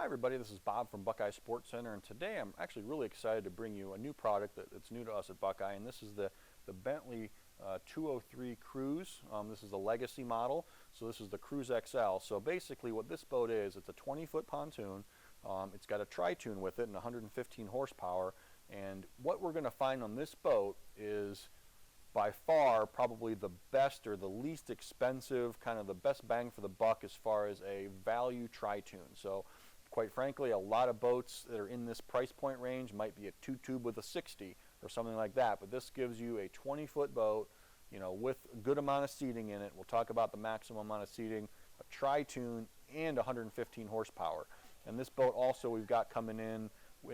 Hi everybody, this is Bob from Buckeye Sports Center, and today I'm actually really excited to bring you a new product that's new to us at Buckeye, and this is the Bentley 203 Cruise. This is the legacy model, so this is the Cruise XL. So basically what this boat is, it's a 20-foot pontoon. It's got a tri-tune with it and 115 horsepower, and what we're going to find on this boat is by far probably the best or the least expensive, kind of the best bang for the buck as far as a value tri-tune. So quite frankly, a lot of boats that are in this price point range might be a 2-tube with a 60 or something like that, but this gives you a 20-foot boat, you know, with a good amount of seating in it. We'll talk about the maximum amount of seating, a tri-tune, and 115 horsepower. And this boat also we've got coming in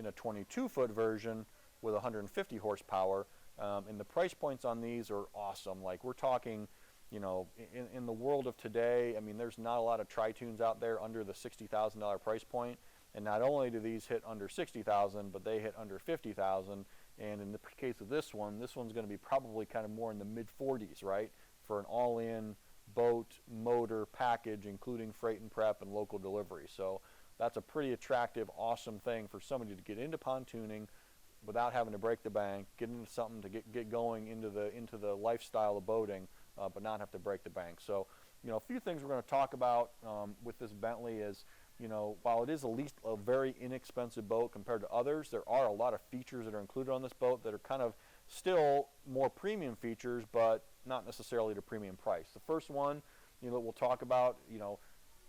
a 22-foot version with 150 horsepower. And the price points on these are awesome. Like, we're talking, you know, in the world of today, I mean, there's not a lot of tri-tunes out there under the $60,000 price point. And not only do these hit under $60,000, but they hit under $50,000. And in the case of this one's going to be probably kind of more in the mid-40s, right, for an all-in boat, motor package, including freight and prep and local delivery. So that's a pretty attractive, awesome thing for somebody to get into pontooning without having to break the bank, get into something to get going into the lifestyle of boating, but not have to break the bank. So, you know, a few things we're going to talk about with this Bentley is, you know, while it is a very inexpensive boat compared to others, there are a lot of features that are included on this boat that are kind of still more premium features, but not necessarily at a premium price. The first one, you know, that we'll talk about, you know,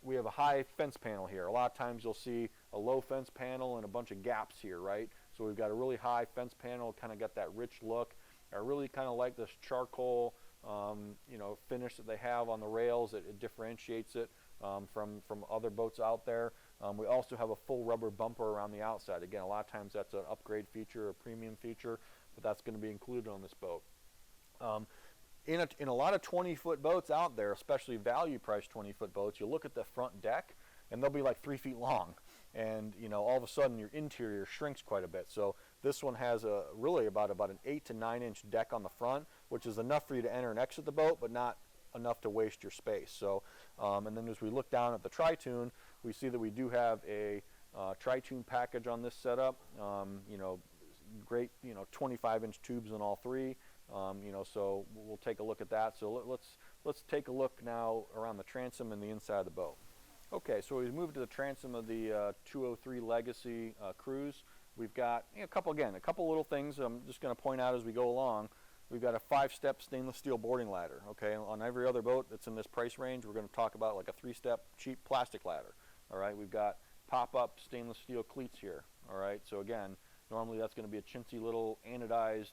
we have a high fence panel here. A lot of times you'll see a low fence panel and a bunch of gaps here, right? So we've got a really high fence panel, kind of got that rich look. I really kind of like this charcoal, you know, finish that they have on the rails. It differentiates it from other boats out there. We also have a full rubber bumper around the outside. Again, a lot of times that's an upgrade feature, a premium feature, but that's going to be included on this boat. In a lot of 20-foot boats out there, especially value-priced 20-foot boats, you look at the front deck, and they'll be like 3 feet long. And, you know, all of a sudden your interior shrinks quite a bit. So this one has really about an 8 to 9 inch deck on the front, which is enough for you to enter and exit the boat, but not enough to waste your space. So, and then as we look down at the tri-tune, we see that we do have a tri-tune package on this setup. You know, great, you know, 25-inch tubes in all three. You know, so we'll take a look at that. So let's take a look now around the transom and the inside of the boat. Okay, so we've moved to the transom of the 203 Legacy Cruise. We've got, you know, a couple little things I'm just going to point out as we go along. We've got a 5-step stainless steel boarding ladder. Okay, on every other boat that's in this price range, we're going to talk about like a 3-step cheap plastic ladder. All right, we've got pop-up stainless steel cleats here. All right, so again, normally that's going to be a chintzy little anodized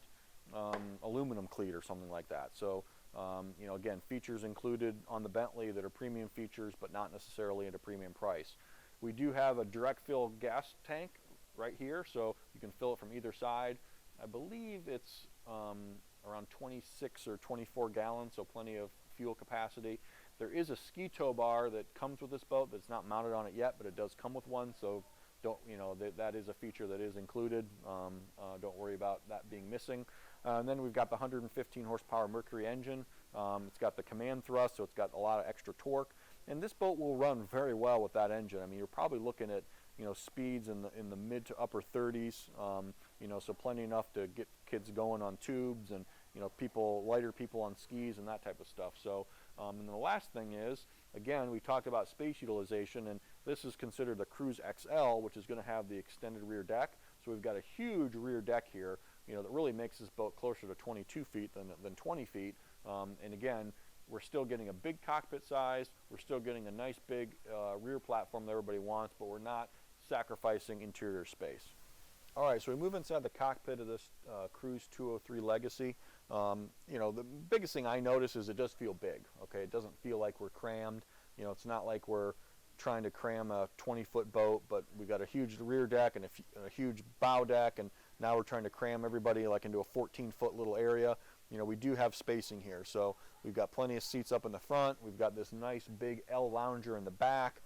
aluminum cleat or something like that. So, you know, again, features included on the Bentley that are premium features, but not necessarily at a premium price. We do have a direct fill gas tank right here, so you can fill it from either side. I believe it's around 26 or 24 gallons, so plenty of fuel capacity. There is a ski tow bar that comes with this boat that's not mounted on it yet, but it does come with one, so don't, you know, that is a feature that is included. Don't worry about that being missing. And then we've got the 115 horsepower Mercury engine. It's got the command thrust, so it's got a lot of extra torque. And this boat will run very well with that engine. I mean, you're probably looking at, you know, speeds in the mid to upper 30s. You know, so plenty enough to get kids going on tubes and, you know, lighter people on skis and that type of stuff. So, and the last thing is, again, we talked about space utilization, and this is considered the Cruise XL, which is going to have the extended rear deck. So we've got a huge rear deck here, you know, that really makes this boat closer to 22 feet than 20 feet. And again, we're still getting a big cockpit size. We're still getting a nice big rear platform that everybody wants, but we're not sacrificing interior space. All right, so we move inside the cockpit of this Cruise 203 Legacy. You know, the biggest thing I notice is it does feel big. Okay, it doesn't feel like we're crammed. You know, it's not like we're trying to cram a 20-foot boat, but we've got a huge rear deck and a huge bow deck, and now we're trying to cram everybody like into a 14-foot little area. You know, we do have spacing here, so we've got plenty of seats up in the front. We've got this nice big L lounger in the back.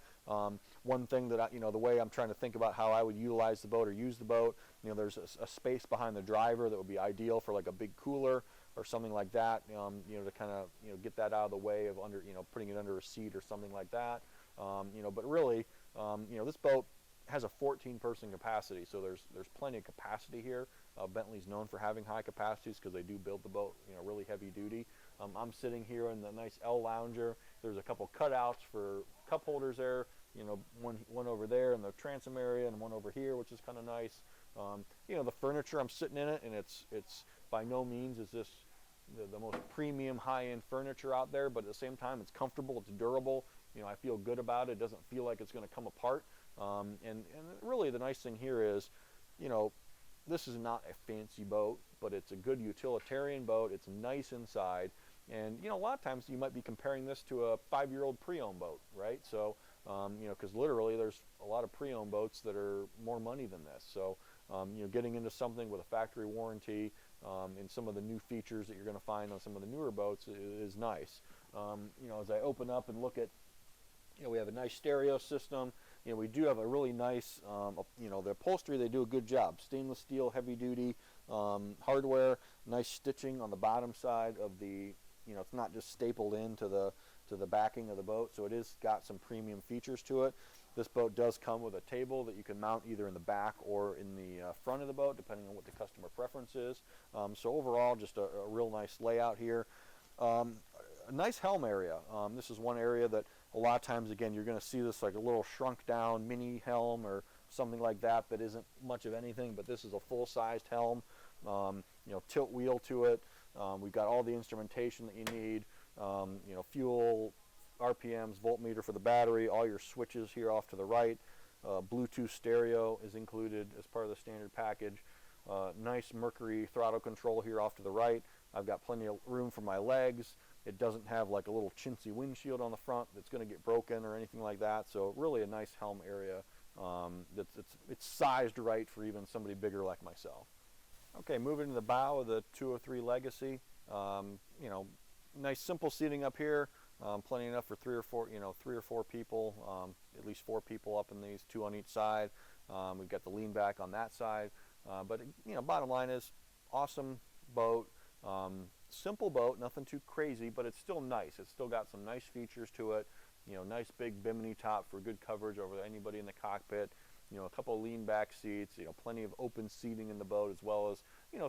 One thing that, you know, the way I'm trying to think about how I would utilize the boat or use the boat, you know, there's a space behind the driver that would be ideal for like a big cooler or something like that, you know, to kind of, you know, get that out of the way of putting it under a seat or something like that. You know, but really, you know, this boat has a 14-person capacity, so there's plenty of capacity here. Bentley's known for having high capacities because they do build the boat, really heavy duty. I'm sitting here in the nice L lounger. There's a couple cutouts for cup holders there. One over there in the transom area, and one over here, which is kind of nice. The furniture, I'm sitting in it, and it's by no means is this the most premium high-end furniture out there, but at the same time, it's comfortable, it's durable. I feel good about it. It doesn't feel like it's going to come apart. And really the nice thing here is, this is not a fancy boat, but it's a good utilitarian boat. It's nice inside. And, a lot of times you might be comparing this to a 5-year-old pre-owned boat, right? So, because literally there's a lot of pre-owned boats that are more money than this. So, getting into something with a factory warranty and some of the new features that you're going to find on some of the newer boats is nice. As I open up and look at, we have a nice stereo system. We do have a really nice, the upholstery, they do a good job. Stainless steel, heavy duty hardware, nice stitching on the bottom side of the, it's not just stapled into the backing of the boat, so it is got some premium features to it. This boat does come with a table that you can mount either in the back or in the front of the boat, depending on what the customer preference is. So overall, just a real nice layout here. A nice helm area. This is one area that a lot of times, again, you're going to see this like a little shrunk down mini helm or something like that isn't much of anything, but this is a full-sized helm. Tilt wheel to it. We've got all the instrumentation that you need. Fuel, RPMs, voltmeter for the battery, all your switches here off to the right. Bluetooth stereo is included as part of the standard package. Nice Mercury throttle control here off to the right. I've got plenty of room for my legs. It doesn't have like a little chintzy windshield on the front that's going to get broken or anything like that. So really a nice helm area. It's sized right for even somebody bigger like myself. Okay, moving to the bow of the 203 Legacy. Nice simple seating up here. Plenty enough for three or four people, at least 4 people up in these, 2 on each side. We've got the lean back on that side. But bottom line is, awesome boat. Simple boat, nothing too crazy, but it's still nice. It's still got some nice features to it. Nice big bimini top for good coverage over anybody in the cockpit. A couple of lean back seats, plenty of open seating in the boat, as well as,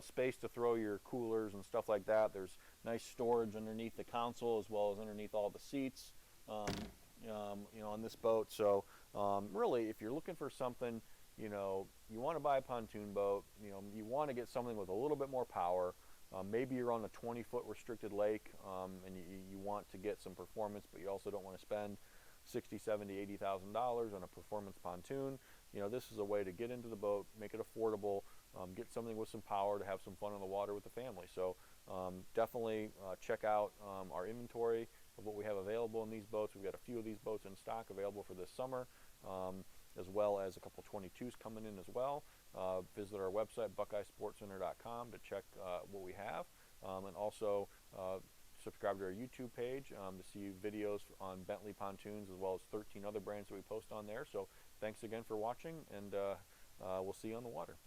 space to throw your coolers and stuff like that. There's nice storage underneath the console as well as underneath all the seats, on this boat. So really, if you're looking for something, you want to buy a pontoon boat, you want to get something with a little bit more power. Maybe you're on a 20-foot restricted lake and you want to get some performance, but you also don't want to spend $60,000, $70,000, $80,000 on a performance pontoon. This is a way to get into the boat, make it affordable, get something with some power to have some fun on the water with the family. So definitely check out our inventory of what we have available in these boats. We've got a few of these boats in stock available for this summer, as well as a couple 22s coming in as well. Visit our website, BuckeyeSportsCenter.com, to check what we have, and also subscribe to our YouTube page to see videos on Bentley pontoons, as well as 13 other brands that we post on there. So thanks again for watching, and we'll see you on the water.